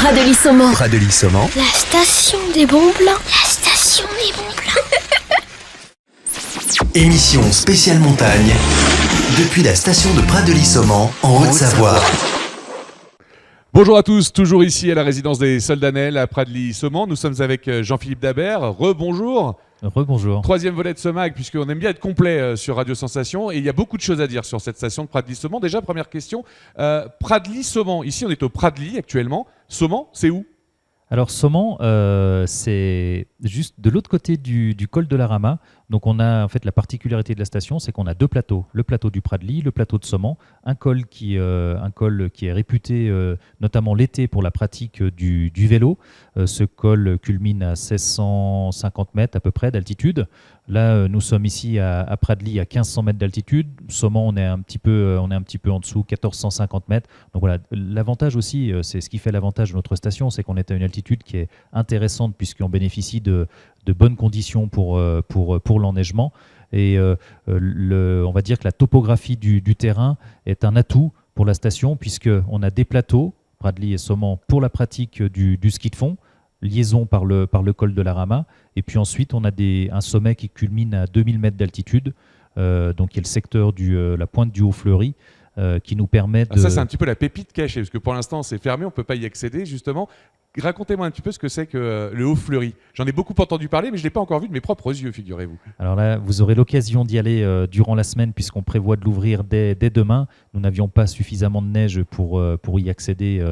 Pradely-Saumon. Pradely-Saumon. La station des bons plans. La station des bons plans. Émission spéciale montagne depuis la station de Pradely-Saumon en Haute-Savoie. Bonjour à tous, toujours ici à la résidence des Soldanelles à Pradely-Saumon. Nous sommes avec Jean-Philippe Dabert. Rebonjour. Rebonjour. Troisième volet de ce mag, puisqu'on aime bien être complet sur Radio Sensation. Et il y a beaucoup de choses à dire sur cette station de Pradely-Saumon. Déjà, première question. Pradely-Saumon. Ici, on est au Pradely actuellement. Saumon, c'est où ? Alors Saumon, c'est juste de l'autre côté du col de la Rama. Donc on a en fait la particularité de la station, c'est qu'on a deux plateaux, le plateau du Pradely, le plateau de Saumon, un col qui est réputé notamment l'été pour la pratique du vélo. Ce col culmine à 1650 mètres à peu près d'altitude. Là, nous sommes ici à Pradely à 1500 mètres d'altitude. Saumon, on est un petit peu en dessous, 1450 mètres. Donc voilà, l'avantage aussi, c'est ce qui fait l'avantage de notre station, c'est qu'on est à une altitude qui est intéressante puisqu'on bénéficie de bonnes conditions pour l'enneigement. Et on va dire que la topographie du terrain est un atout pour la station puisqu'on a des plateaux, Pradely et Saumon, pour la pratique du ski de fond, liaison par le col de la Rama. Et puis ensuite, on a un sommet qui culmine à 2000 mètres d'altitude. Donc il y a le secteur la pointe du Haut-Fleury qui nous permet de... Ça, c'est un petit peu la pépite cachée, parce que pour l'instant, c'est fermé, on ne peut pas y accéder, justement. Racontez-moi un petit peu ce que c'est que le Haut-Fleury. J'en ai beaucoup entendu parler, mais je ne l'ai pas encore vu de mes propres yeux, figurez-vous. Alors là, vous aurez l'occasion d'y aller durant la semaine, puisqu'on prévoit de l'ouvrir dès demain. Nous n'avions pas suffisamment de neige pour y accéder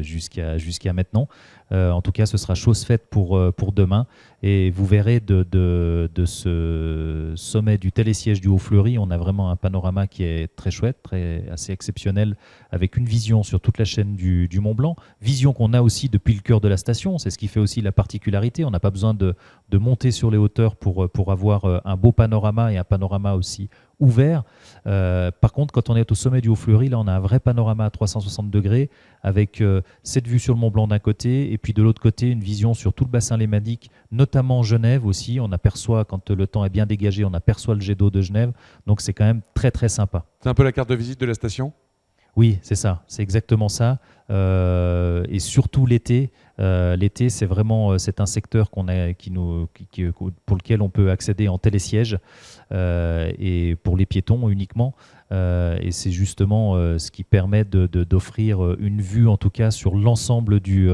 jusqu'à maintenant. En tout cas, ce sera chose faite pour demain. Et vous verrez de ce sommet du télésiège du Haut-Fleury, on a vraiment un panorama qui est très chouette, assez exceptionnel, avec une vision sur toute la chaîne du Mont Blanc. Vision qu'on a aussi depuis le cœur de la station. C'est ce qui fait aussi la particularité. On n'a pas besoin de monter sur les hauteurs pour avoir un beau panorama et un panorama aussi ouvert. Par contre, quand on est au sommet du Haut-Fleury, là, on a un vrai panorama à 360 degrés avec cette vue sur le Mont Blanc d'un côté et puis de l'autre côté, une vision sur tout le bassin lémanique, notamment Genève aussi. On aperçoit, quand le temps est bien dégagé, on aperçoit le jet d'eau de Genève. Donc, c'est quand même très, très sympa. C'est un peu la carte de visite de la station ? Oui, c'est ça, c'est exactement ça. Et surtout l'été. L'été, c'est un secteur pour lequel on peut accéder en télésiège et pour les piétons uniquement. Et c'est justement ce qui permet d'offrir une vue, en tout cas, sur l'ensemble du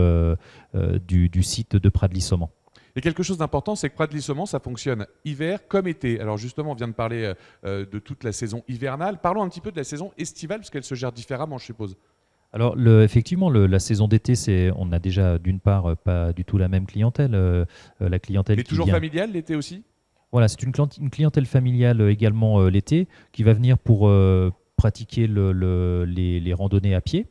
site de Pradely-Saumon. Et quelque chose d'important, c'est que Pradely-Saumon, ça fonctionne hiver comme été. Alors justement, on vient de parler de toute la saison hivernale. Parlons un petit peu de la saison estivale, parce qu'elle se gère différemment, je suppose. Alors effectivement, la saison d'été, on a déjà d'une part pas du tout la même clientèle. La clientèle mais toujours familiale l'été aussi ? Voilà, c'est une clientèle familiale également l'été, qui va venir pour pratiquer les randonnées à pied.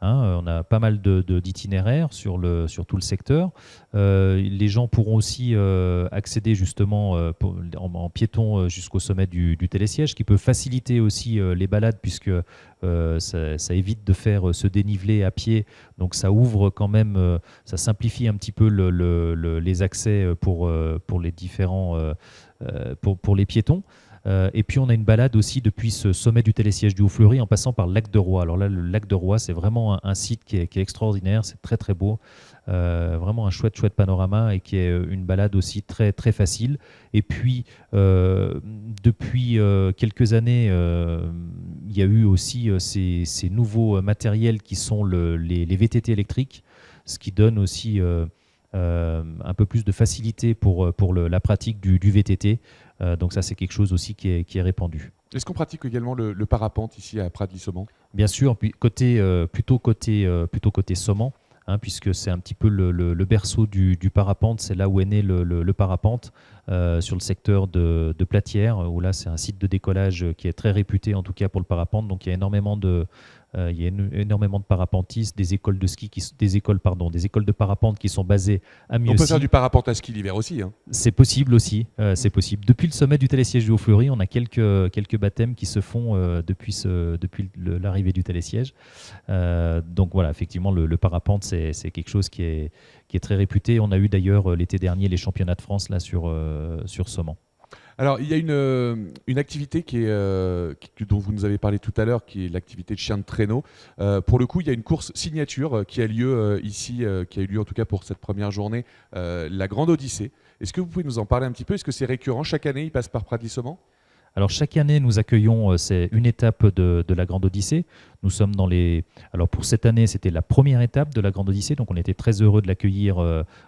On a pas mal d'itinéraires sur tout le secteur. Les gens pourront aussi accéder justement en piéton jusqu'au sommet du télésiège, qui peut faciliter aussi les balades puisque ça évite de faire ce dénivelé à pied. Donc ça ouvre quand même, ça simplifie un petit peu les accès pour les différents pour les piétons. Et puis on a une balade aussi depuis ce sommet du télésiège du Haut-Fleury en passant par le lac de Roy. Alors là, le lac de Roy, c'est vraiment un site qui est extraordinaire, c'est très très beau, vraiment un chouette panorama et qui est une balade aussi très très facile. Et puis depuis quelques années, il y a eu aussi ces nouveaux matériels qui sont les VTT électriques, ce qui donne aussi un peu plus de facilité pour la pratique du VTT. Donc ça, c'est quelque chose aussi qui est répandu. Est-ce qu'on pratique également le parapente ici à Pradely-Saumon ? Bien sûr, puis plutôt côté Saumon, puisque c'est un petit peu le berceau du parapente. C'est là où est né le parapente, sur le secteur de Platière, où là, c'est un site de décollage qui est très réputé, en tout cas pour le parapente. Donc il y a énormément de parapentistes, des écoles de parapente qui sont basées à Mieuxy. On peut faire du parapente à ski l'hiver aussi. C'est possible aussi, c'est possible. Depuis le sommet du télésiège du Haut-Fleury, on a quelques baptêmes qui se font depuis l'arrivée du télésiège. Donc voilà, effectivement, le parapente, c'est quelque chose qui est très réputé. On a eu d'ailleurs l'été dernier les championnats de France là sur Saumon. Alors, il y a une activité dont vous nous avez parlé tout à l'heure, qui est l'activité de chien de traîneau. Pour le coup, il y a une course signature qui a lieu ici, qui a eu lieu en tout cas pour cette première journée, la Grande Odyssée. Est-ce que vous pouvez nous en parler un petit peu? Est-ce que c'est récurrent? Chaque année, il passe par Pradly-Saumon? Alors chaque année, nous accueillons, c'est une étape de la Grande Odyssée. Nous sommes dans les. Alors pour cette année, c'était la première étape de la Grande Odyssée, donc on était très heureux de l'accueillir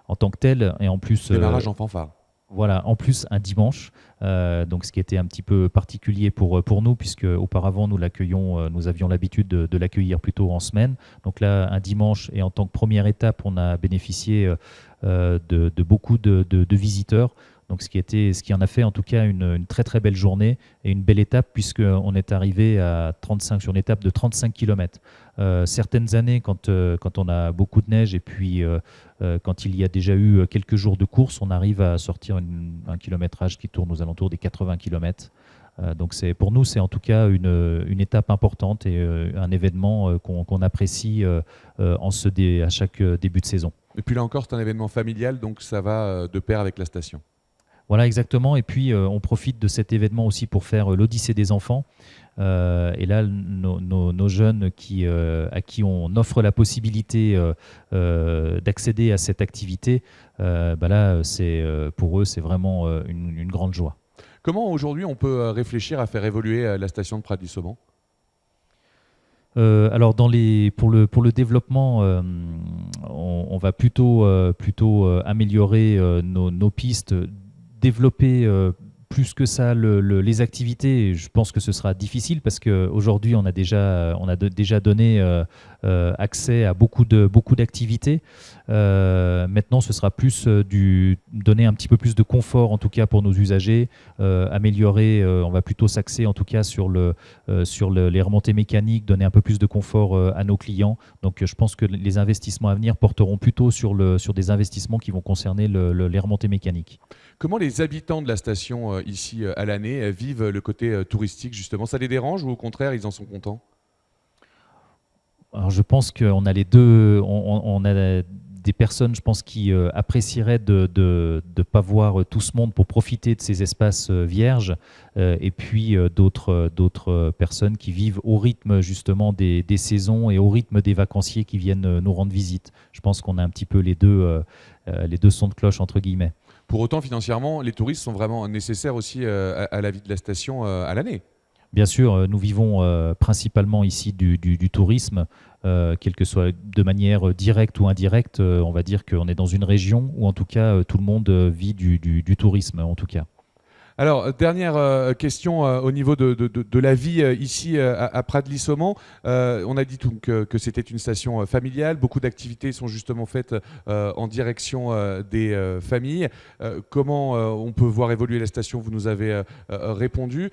en tant que tel, et en plus. Démarrage en fanfare. Voilà, en plus un dimanche, donc ce qui était un petit peu particulier pour nous, puisque auparavant nous l'accueillons, nous avions l'habitude de l'accueillir plutôt en semaine. Donc là, un dimanche, et en tant que première étape, on a bénéficié de beaucoup de visiteurs. Donc ce qui en a fait en tout cas une très très belle journée et une belle étape, puisqu'on est arrivé sur une étape de 35 km. Certaines années, quand on a beaucoup de neige et puis quand il y a déjà eu quelques jours de course, on arrive à sortir un kilométrage qui tourne aux alentours des 80 km. Donc pour nous, c'est en tout cas une étape importante et un événement qu'on apprécie à chaque début de saison. Et puis là encore, c'est un événement familial, donc ça va de pair avec la station. Voilà, exactement. Et puis, on profite de cet événement aussi pour faire l'Odyssée des enfants. Et là, nos jeunes à qui on offre la possibilité d'accéder à cette activité, là, pour eux, c'est vraiment une grande joie. Comment aujourd'hui on peut réfléchir à faire évoluer la station de Pradly-Saumon? Alors pour le développement, on va plutôt améliorer nos pistes, développer plus que ça les activités. Je pense que ce sera difficile parce qu'aujourd'hui on a déjà donné accès à beaucoup d'activités. Maintenant, ce sera plus donner un petit peu plus de confort, en tout cas pour nos usagers, améliorer. On va plutôt s'axer en tout cas sur les remontées mécaniques, donner un peu plus de confort à nos clients. Donc, je pense que les investissements à venir porteront plutôt sur des investissements qui vont concerner les remontées mécaniques. Comment les habitants de la station ici à l'année vivent le côté touristique justement? Ça les dérange ou au contraire ils en sont contents? Alors je pense qu'on a les deux. On a des personnes, je pense, qui apprécieraient de ne pas voir tout ce monde pour profiter de ces espaces vierges, et puis d'autres personnes qui vivent au rythme justement des saisons et au rythme des vacanciers qui viennent nous rendre visite. Je pense qu'on a un petit peu les deux sons de cloche entre guillemets. Pour autant, financièrement, les touristes sont vraiment nécessaires aussi à la vie de la station à l'année. Bien sûr, nous vivons principalement ici du tourisme, quelle que soit de manière directe ou indirecte. On va dire qu'on est dans une région où en tout cas tout le monde vit du tourisme en tout cas. Alors, dernière question au niveau de la vie ici à Pradly-Saumon. On a dit donc que c'était une station familiale. Beaucoup d'activités sont justement faites en direction des familles. Comment on peut voir évoluer la station? Vous nous avez répondu.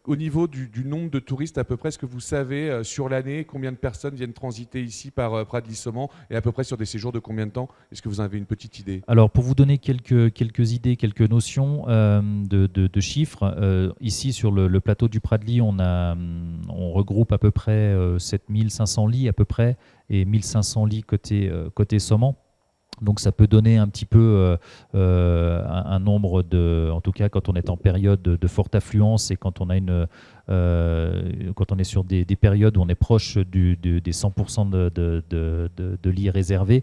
Au niveau du nombre de touristes, à peu près, est-ce que vous savez sur l'année combien de personnes viennent transiter ici par Pradly-Saumon et à peu près sur des séjours de combien de temps? Est-ce que vous avez une petite idée? Alors, pour vous donner quelques idées, quelques notions de chiffres, ici sur le plateau du Pradly, on regroupe à peu près 7500 lits à peu près et 1500 lits côté Saumon. Donc ça peut donner un petit peu un nombre en tout cas quand on est en période de forte affluence et quand on a quand on est sur des périodes où on est proche des 100% de lits réservés.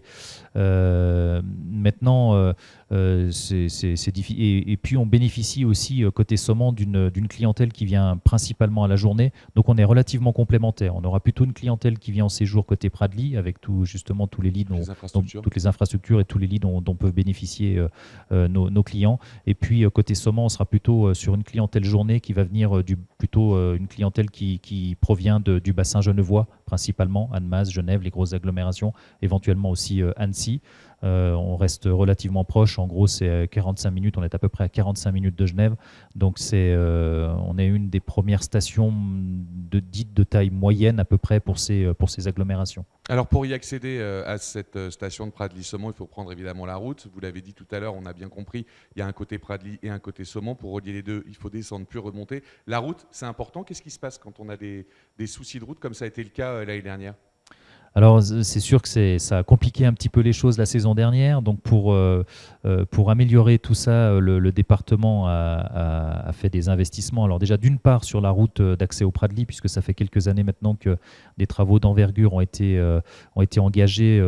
Maintenant, c'est difficile. Et puis on bénéficie aussi côté Saumon d'une clientèle qui vient principalement à la journée. Donc on est relativement complémentaires. On aura plutôt une clientèle qui vient en séjour côté Pradly avec justement tous les lits, toutes les infrastructures et tous les lits dont peuvent bénéficier nos clients. Et puis côté Saumon, on sera plutôt sur une clientèle journée qui va venir plutôt une clientèle qui provient du bassin genevois, principalement Annemasse, Genève, les grosses agglomérations, éventuellement aussi Annecy. On reste relativement proche, en gros c'est 45 minutes, on est à peu près à 45 minutes de Genève, donc on est une des premières stations dites de taille moyenne à peu près pour ces agglomérations. Alors pour y accéder à cette station de Pradly-Saumon, il faut prendre évidemment la route. Vous l'avez dit tout à l'heure, on a bien compris, il y a un côté Pradly et un côté Saumon. Pour relier les deux, il faut descendre puis remonter. La route, c'est important. Qu'est-ce qui se passe quand on a des soucis de route, comme ça a été le cas l'année dernière? Alors, c'est sûr que ça a compliqué un petit peu les choses la saison dernière. Donc, pour améliorer tout ça, le département a fait des investissements. Alors, déjà, d'une part, sur la route d'accès au Pradly, puisque ça fait quelques années maintenant que des travaux d'envergure ont été engagés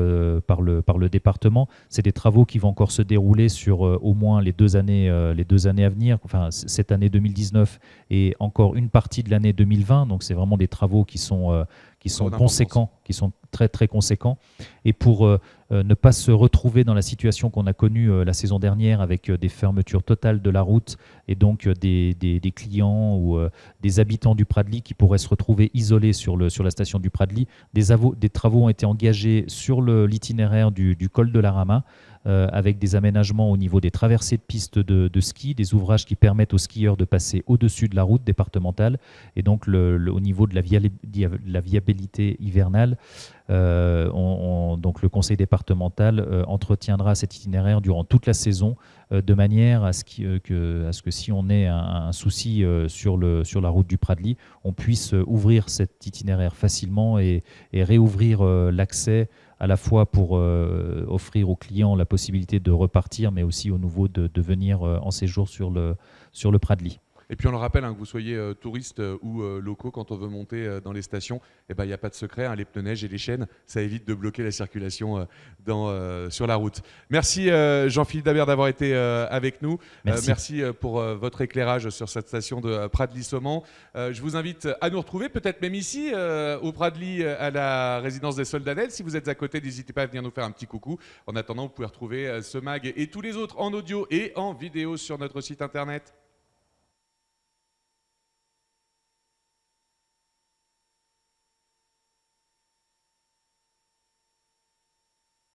par le département. C'est des travaux qui vont encore se dérouler sur au moins les 2 années à venir, enfin, cette année 2019 et encore une partie de l'année 2020. Donc, c'est vraiment des travaux qui sont conséquents, qui sont très très conséquents. Et pour ne pas se retrouver dans la situation qu'on a connue la saison dernière avec des fermetures totales de la route et donc des clients ou des habitants du Pradly qui pourraient se retrouver isolés sur la station du Pradly, des travaux ont été engagés sur l'itinéraire du col de la Rama avec des aménagements au niveau des traversées de pistes de ski, des ouvrages qui permettent aux skieurs de passer au-dessus de la route départementale et donc au niveau de la viabilité hivernale. Donc le conseil départemental entretiendra cet itinéraire durant toute la saison de manière à ce que si on ait un souci sur la route du Pradly, on puisse ouvrir cet itinéraire facilement et réouvrir l'accès à la fois pour offrir aux clients la possibilité de repartir, mais aussi aux nouveaux de venir en séjour sur le Pradly. Et puis on le rappelle, que vous soyez touristes ou locaux, quand on veut monter dans les stations, il n'y a pas de secret, les pneus neige et les chaînes, ça évite de bloquer la circulation sur la route. Merci Jean-Philippe Dabert d'avoir été avec nous. Merci pour votre éclairage sur cette station de Pradly-Saumon. Je vous invite à nous retrouver, peut-être même ici, au Pradly, à la résidence des Soldanelles. Si vous êtes à côté, n'hésitez pas à venir nous faire un petit coucou. En attendant, vous pouvez retrouver ce mag et tous les autres en audio et en vidéo sur notre site internet.